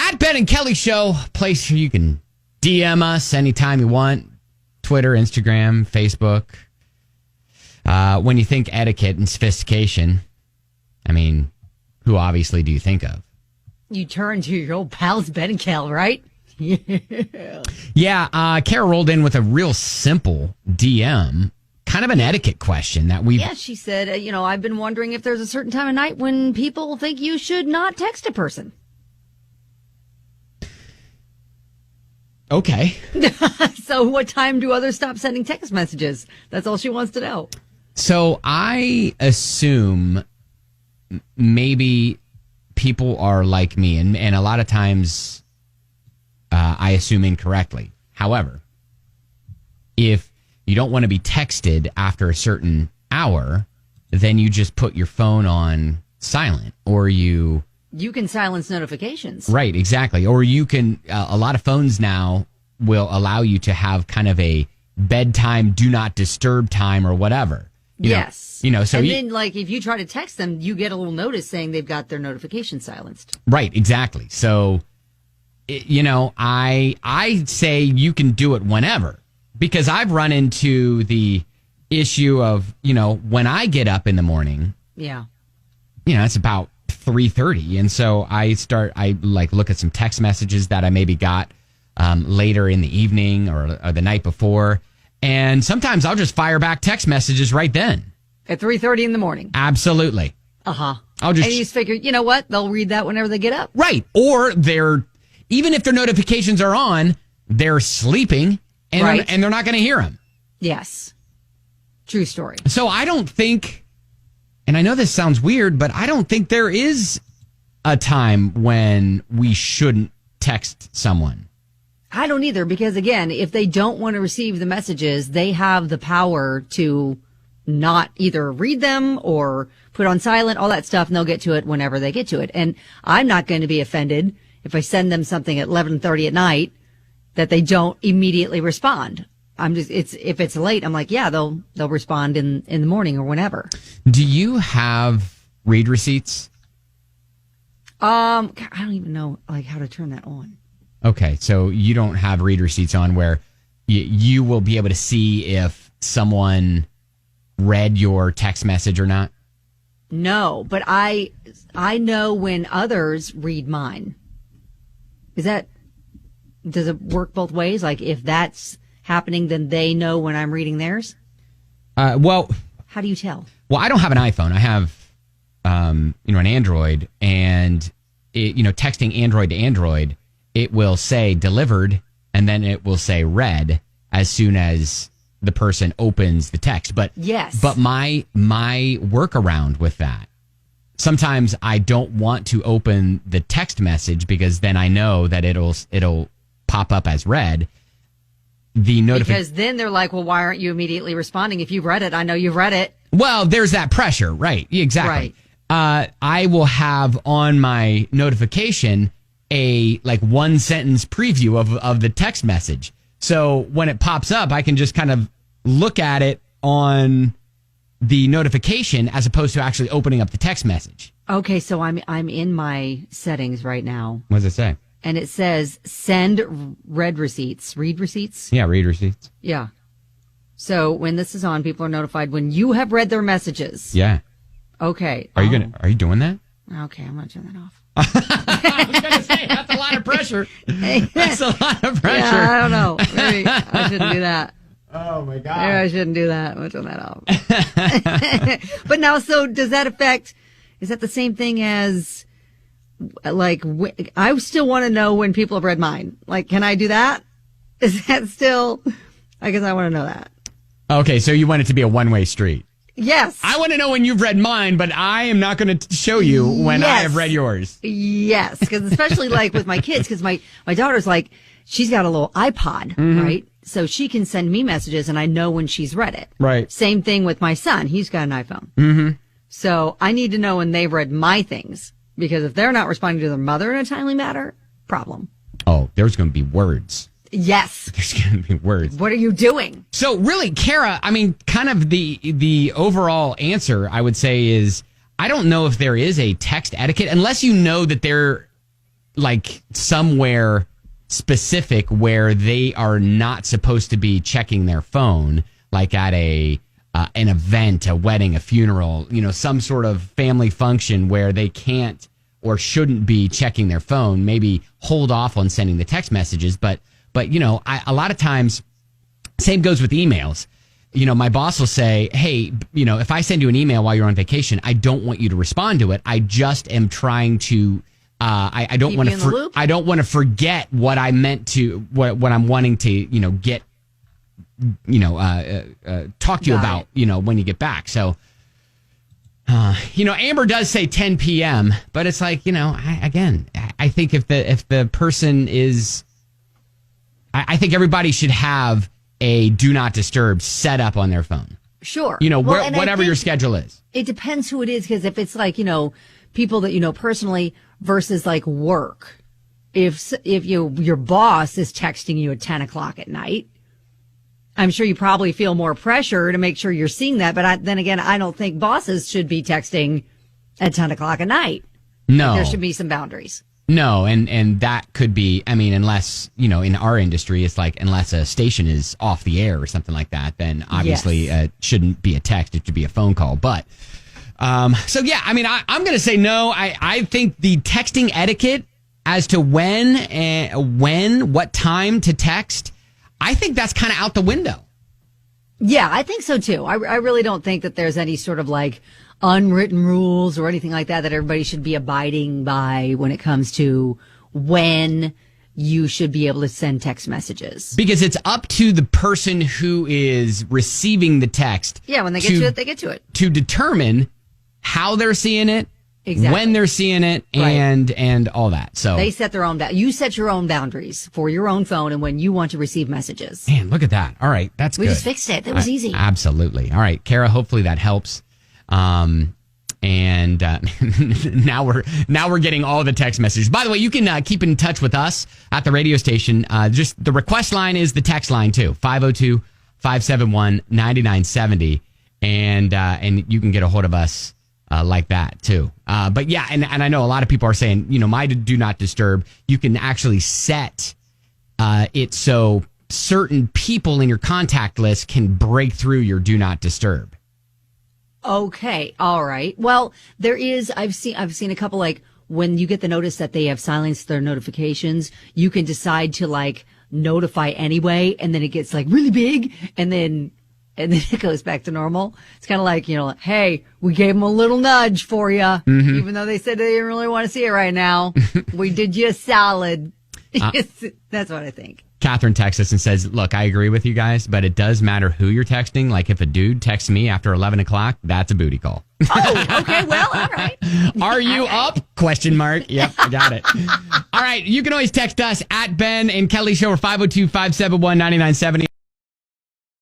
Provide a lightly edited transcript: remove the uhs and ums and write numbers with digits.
At Ben and Kelly Show, place where you can DM us anytime you want. Twitter, Instagram, Facebook. When you think etiquette and sophistication, I mean, who obviously do you think of? You turn to your old pals, Ben and Kel, right? Yeah, Kara rolled in with a real simple DM, kind of an etiquette question that we. Yeah, she said, I've been wondering if there's a certain time of night when people think you should not text a person. Okay. So what time do others stop sending text messages? That's all she wants to know. So I assume maybe people are like me, and a lot of times I assume incorrectly. However, if you don't want to be texted after a certain hour, then you just put your phone on silent, or you can silence notifications. Right, exactly. Or you can, a lot of phones now will allow you to have kind of a bedtime, do not disturb time or whatever. Yes. So then if you try to text them, you get a little notice saying they've got their notification silenced. Right, exactly. So, I say you can do it whenever, because I've run into the issue of, when I get up in the morning. Yeah. It's about 3:30, and so I look at some text messages that I maybe got later in the evening or the night before, and sometimes I'll just fire back text messages right then at 3:30 in the morning. Absolutely. And you just figure, you know what, they'll read that whenever they get up. Right. Or even if their notifications are on, they're sleeping and they're not going to hear them. Yes, true story. So I don't think. And I know this sounds weird, but I don't think there is a time when we shouldn't text someone. I don't either, because again, if they don't want to receive the messages, they have the power to not either read them or put on silent, all that stuff, and they'll get to it whenever they get to it. And I'm not going to be offended if I send them something at 11:30 at night that they don't immediately respond. If it's late, I'm like, yeah, they'll respond in the morning or whenever. Do you have read receipts? I don't even know how to turn that on. Okay, so you don't have read receipts on where you will be able to see if someone read your text message or not? No, but I know when others read mine. Does it work both ways? Like if that's happening, then they know when I'm reading theirs? Well, how do you tell? Well, I don't have an iPhone. I have, an Android, and texting Android to Android, it will say delivered, and then it will say read as soon as the person opens the text. But yes, but my workaround with that, sometimes I don't want to open the text message because then I know that it'll pop up as read. Because then they're like, well, why aren't you immediately responding? If you've read it, I know you've read it. Well, there's that pressure, right? Exactly. Right. I will have on my notification a one sentence preview of the text message. So when it pops up, I can just kind of look at it on the notification as opposed to actually opening up the text message. Okay, so I'm in my settings right now. What does it say? And it says send read receipts. Read receipts? Yeah, read receipts. Yeah. So when this is on, people are notified when you have read their messages. Yeah. Okay. Are you doing that? Okay, I'm going to turn that off. I was going to say, that's a lot of pressure. That's a lot of pressure. Yeah, I don't know. Maybe I shouldn't do that. Oh, my God. Maybe I shouldn't do that. I'm going to turn that off. But now, so does that affect, is that the same thing as, I still want to know when people have read mine. Can I do that? Is that still, I guess I want to know that. Okay, so you want it to be a one-way street. Yes. I want to know when you've read mine, but I am not going to show you when I have read yours. Yes, because especially with my kids, because my daughter's she's got a little iPod, right? So she can send me messages and I know when she's read it. Right. Same thing with my son. He's got an iPhone. Mm-hmm. So I need to know when they've read my things, because if they're not responding to their mother in a timely manner, problem. Oh, there's going to be words. Yes. There's going to be words. What are you doing? So really, Kara, kind of the overall answer, I would say, is I don't know if there is a text etiquette unless you know that they're like somewhere specific where they are not supposed to be checking their phone, like at an event, a wedding, a funeral, some sort of family function where they can't or shouldn't be checking their phone, maybe hold off on sending the text messages. But a lot of times, same goes with emails. My boss will say, hey, if I send you an email while you're on vacation, I don't want you to respond to it. I just am trying to, I don't want to, I don't want to forget what I meant to, what I'm wanting to, get, talk to you about, when you get back. So, Amber does say 10 p.m., but it's like, I think if the person is, I think everybody should have a do not disturb set up on their phone. Sure. Whatever your schedule is. It depends who it is, because if it's like, people that you know personally versus like work. If your boss is texting you at 10 o'clock at night, I'm sure you probably feel more pressure to make sure you're seeing that. But then again, I don't think bosses should be texting at 10 o'clock at night. No. There should be some boundaries. No, and that could be, unless, in our industry, it's like unless a station is off the air or something like that, then obviously it shouldn't be a text. It should be a phone call. But, I'm going to say no. I think the texting etiquette as to what time to text, I think that's kind of out the window. Yeah, I think so too. I really don't think that there's any sort of like unwritten rules or anything like that everybody should be abiding by when it comes to when you should be able to send text messages. Because it's up to the person who is receiving the text. Yeah, when they get to it, they get to it. To determine how they're seeing it, exactly, when they're seeing it, and all that. So they set their own you set your own boundaries for your own phone and when you want to receive messages. Man, look at that. All right, that's good. We just fixed it. That was easy. Absolutely. All right, Kara, hopefully that helps. And now we're getting all the text messages. By the way, you can keep in touch with us at the radio station. Just the request line is the text line too, 502-571-9970, and you can get a hold of us like that too. But yeah, and I know a lot of people are saying, my do not disturb. You can actually set it so certain people in your contact list can break through your do not disturb. Okay. All right. Well, I've seen a couple, like when you get the notice that they have silenced their notifications, you can decide to like notify anyway. And then it gets like really big and then it goes back to normal. It's kind of like, hey, we gave them a little nudge for you, even though they said they didn't really want to see it right now. We did you a solid. That's what I think. Catherine texts us and says, look, I agree with you guys, but it does matter who you're texting. Like if a dude texts me after 11 o'clock, that's a booty call. Oh, okay. Well, all right. Are you up? Question mark. Yep, I got it. All right. You can always text us at Ben and Kelly Show or 502-571-9970.